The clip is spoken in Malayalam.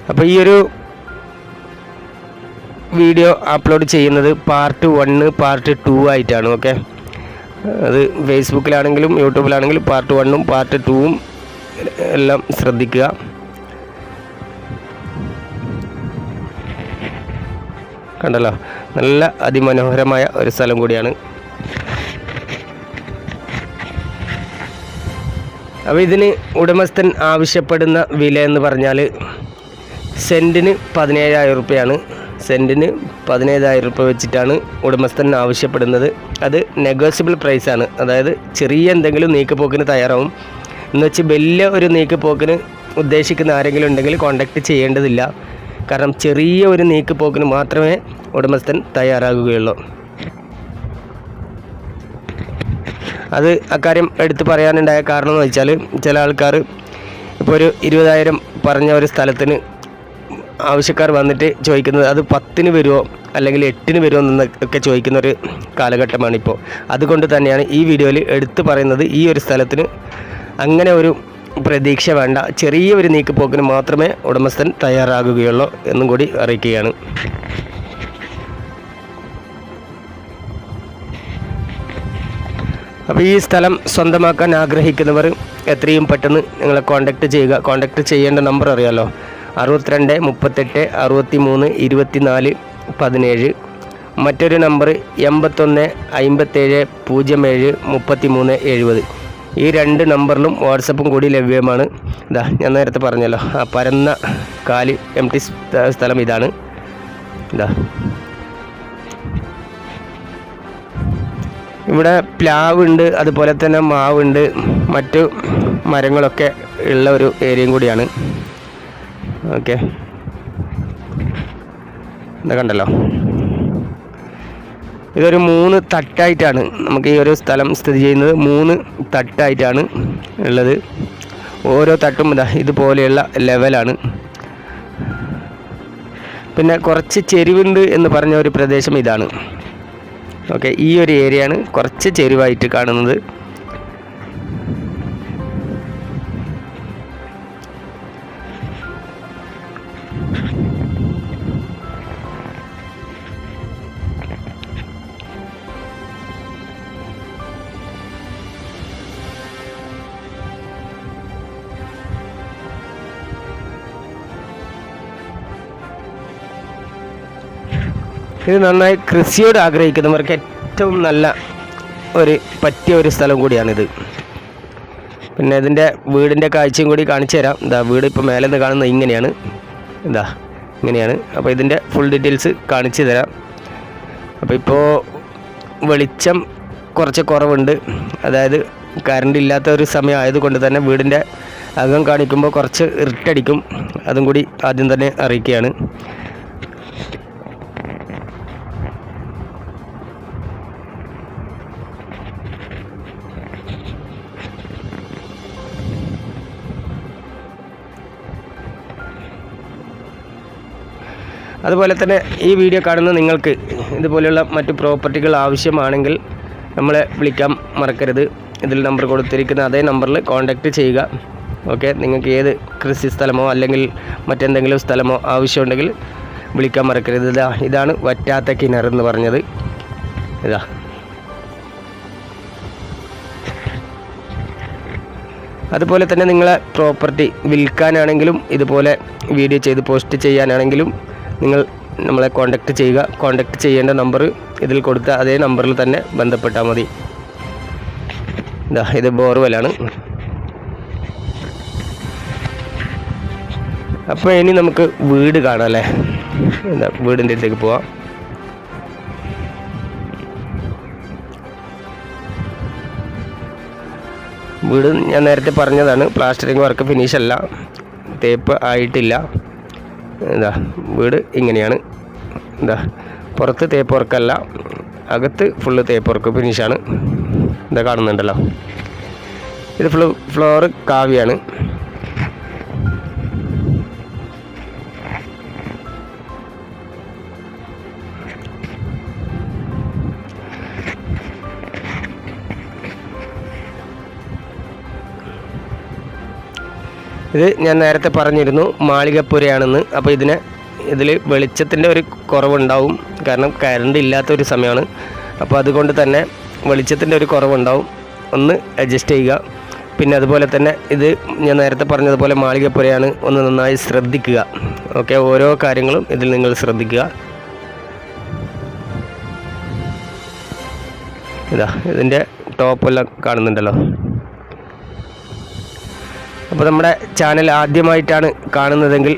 അപ്പോൾ ഈ ഒരു വീഡിയോ അപ്ലോഡ് ചെയ്യുന്നത് പാർട്ട് 1 പാർട്ട് 2 ആയിട്ടാണ്. ഓക്കെ, അത് ഫേസ്ബുക്കിലാണെങ്കിലും യൂട്യൂബിലാണെങ്കിലും പാർട്ട് 1ഉം പാർട്ട് 2ഉം എല്ലാം ശ്രദ്ധിക്കുക. കണ്ടല്ലോ, നല്ല അതിമനോഹരമായ ഒരു സ്ഥലം കൂടിയാണ്. അപ്പോൾ ഇതിന് ഉടമസ്ഥൻ ആവശ്യപ്പെടുന്ന വില എന്ന് പറഞ്ഞാൽ സെൻറ്റിന് 17,000 രൂപയാണ്. സെൻറ്റിന് 17,000 രൂപ വെച്ചിട്ടാണ് ഉടമസ്ഥൻ ആവശ്യപ്പെടുന്നത്. അത് നെഗോഷ്യബിൾ പ്രൈസാണ്. അതായത് ചെറിയ എന്തെങ്കിലും നീക്കുപോക്കിന് തയ്യാറാവും. എന്ന് വെച്ച് വലിയ ഒരു നീക്കുപോക്കിന് ഉദ്ദേശിക്കുന്ന ആരെങ്കിലും ഉണ്ടെങ്കിൽ കോൺടാക്റ്റ് ചെയ്യേണ്ടതില്ല. കാരണം ചെറിയ ഒരു നീക്കുപോക്കിന് മാത്രമേ ഉടമസ്ഥൻ തയ്യാറാകുകയുള്ളൂ. അത് അക്കാര്യം എടുത്ത് പറയാനുണ്ടായ കാരണം എന്ന് വെച്ചാൽ, ചില ആൾക്കാർ ഇപ്പോൾ ഒരു 20,000 പറഞ്ഞ ഒരു സ്ഥലത്തിന് ആവശ്യക്കാർ വന്നിട്ട് ചോദിക്കുന്നത് അത് 10-ന് വരുമോ അല്ലെങ്കിൽ 8-ന് വരുമോ എന്നൊക്കെ ചോദിക്കുന്നൊരു കാലഘട്ടമാണിപ്പോൾ. അതുകൊണ്ട് തന്നെയാണ് ഈ വീഡിയോയിൽ എടുത്ത് പറയുന്നത്, ഈ ഒരു സ്ഥലത്തിന് അങ്ങനെ ഒരു പ്രതീക്ഷ വേണ്ട, ചെറിയ ഒരു നീക്കുപോക്കിന് മാത്രമേ ഉടമസ്ഥൻ തയ്യാറാകുകയുള്ളൂ എന്നും കൂടി അറിയിക്കുകയാണ്. അപ്പോൾ ഈ സ്ഥലം സ്വന്തമാക്കാൻ ആഗ്രഹിക്കുന്നവർ എത്രയും പെട്ടെന്ന് നിങ്ങളെ കോൺടാക്റ്റ് ചെയ്യുക. കോൺടാക്റ്റ് ചെയ്യേണ്ട നമ്പർ അറിയാമല്ലോ, 62 38 63 24 17. മറ്റൊരു നമ്പർ 81 57 07 33 70. ഈ 2 നമ്പറിലും വാട്സപ്പും കൂടി ലഭ്യമാണ്. ഇതാ ഞാൻ നേരത്തെ പറഞ്ഞല്ലോ, ആ പരന്ന കാലി എംറ്റി സ്ഥലം ഇതാണ്. ഇതാ ഇവിടെ പ്ലാവുണ്ട്, അതുപോലെ തന്നെ മാവുണ്ട്, മറ്റു മരങ്ങളൊക്കെ ഉള്ള ഒരു ഏരിയയും കൂടിയാണ്. ഓക്കെ, ഇതാ കണ്ടല്ലോ, ഇതൊരു 3 തട്ടായിട്ടാണ് നമുക്ക് ഈ ഒരു സ്ഥലം സ്ഥിതി ചെയ്യുന്നത്. 3 തട്ടായിട്ടാണ് ഉള്ളത്. ഓരോ തട്ടും ഇതാ ഇതുപോലെയുള്ള ലെവലാണ്. പിന്നെ കുറച്ച് ചെരിവുണ്ട് എന്ന് പറഞ്ഞ ഒരു പ്രദേശം ഇതാണ്. ഓക്കെ, ഈ ഒരു ഏരിയയാണ് കുറച്ച് ചെരിവായിട്ട് കാണുന്നത്. ഇത് നന്നായി കൃഷിയോട് ആഗ്രഹിക്കുന്നവർക്ക് ഏറ്റവും നല്ല പറ്റിയ ഒരു സ്ഥലം കൂടിയാണിത്. പിന്നെ ഇതിൻ്റെ വീടിൻ്റെ കാഴ്ചയും കൂടി കാണിച്ചു തരാം. ഇതാ വീട് ഇപ്പോൾ മേലെ നിന്ന് കാണുന്നത് ഇങ്ങനെയാണ്. ഇതാ ഇങ്ങനെയാണ്. അപ്പോൾ ഇതിൻ്റെ ഫുൾ ഡീറ്റെയിൽസ് കാണിച്ചു തരാം. അപ്പോൾ ഇപ്പോൾ വെളിച്ചം കുറച്ച് കുറവുണ്ട്. അതായത് കറണ്ട് ഇല്ലാത്ത ഒരു സമയം ആയതുകൊണ്ട് തന്നെ വീടിൻ്റെ അകം കാണിക്കുമ്പോൾ കുറച്ച് ഇരുട്ടടിക്കും. അതും കൂടി ആദ്യം തന്നെ അറിയിക്കുകയാണ്. അതുപോലെ തന്നെ ഈ വീഡിയോ കാണുന്ന നിങ്ങൾക്ക് ഇതുപോലെയുള്ള മറ്റു പ്രോപ്പർട്ടികൾ ആവശ്യമാണെങ്കിൽ നമ്മളെ വിളിക്കാൻ മറക്കരുത്. ഇതിൽ നമ്പർ കൊടുത്തിരിക്കുന്ന അതേ നമ്പറിൽ കോൺടാക്റ്റ് ചെയ്യുക. ഓക്കെ, നിങ്ങൾക്ക് ഏത് കൃഷി സ്ഥലമോ അല്ലെങ്കിൽ മറ്റെന്തെങ്കിലും സ്ഥലമോ ആവശ്യമുണ്ടെങ്കിൽ വിളിക്കാൻ മറക്കരുത്. ഇതാണ് വറ്റാത്ത കിണർ എന്ന് പറഞ്ഞത്. ഇതാ അതുപോലെ തന്നെ നിങ്ങളെ പ്രോപ്പർട്ടി വിൽക്കാനാണെങ്കിലും ഇതുപോലെ വീഡിയോ ചെയ്ത് പോസ്റ്റ് ചെയ്യാനാണെങ്കിലും നിങ്ങൾ നമ്മളെ കോൺടാക്റ്റ് ചെയ്യുക. കോൺടാക്റ്റ് ചെയ്യേണ്ട നമ്പർ ഇതിൽ കൊടുത്ത അതേ നമ്പറിൽ തന്നെ ബന്ധപ്പെട്ടാൽ മതി. ഇതാ ഇത് ബോർവെല്ലാണ്. അപ്പോൾ ഇനി നമുക്ക് വീട് കാണാം അല്ലേ. എന്താ വീടിൻ്റെ അടുത്തേക്ക് പോവാം. വീട് ഞാൻ നേരത്തെ പറഞ്ഞതാണ്, പ്ലാസ്റ്ററിങ് വർക്ക് ഫിനിഷ് അല്ല, തേപ്പ് ആയിട്ടില്ല. എന്താ വീട് ഇങ്ങനെയാണ്. എന്താ പുറത്ത് തേപ്പ് വർക്കല്ല, അകത്ത് ഫുള്ള് തേപ്പ് വർക്ക് ഫിനിഷാണ്. ഇതാ കാണുന്നുണ്ടല്ലോ, ഇത് ഫ്ലോറ് കാവ്യാണ്. ഇത് ഞാൻ നേരത്തെ പറഞ്ഞിരുന്നു മാളികപ്പുരയാണെന്ന്. അപ്പോൾ ഇതിൽ വെളിച്ചത്തിൻ്റെ ഒരു കുറവുണ്ടാവും, കാരണം കറണ്ട് ഇല്ലാത്തൊരു സമയമാണ്. അപ്പോൾ അതുകൊണ്ട് തന്നെ വെളിച്ചത്തിൻ്റെ ഒരു കുറവുണ്ടാവും, ഒന്ന് അഡ്ജസ്റ്റ് ചെയ്യുക. പിന്നെ അതുപോലെ തന്നെ ഇത് ഞാൻ നേരത്തെ പറഞ്ഞതുപോലെ മാളികപ്പുരയാണ്, ഒന്ന് നന്നായി ശ്രദ്ധിക്കുക. ഓക്കെ, ഓരോ കാര്യങ്ങളും ഇതിൽ നിങ്ങൾ ശ്രദ്ധിക്കുക. ഇതിൻ്റെ ടോപ്പെല്ലാം കാണുന്നുണ്ടല്ലോ. അപ്പോൾ നമ്മുടെ ചാനൽ ആദ്യമായിട്ടാണ് കാണുന്നതെങ്കിൽ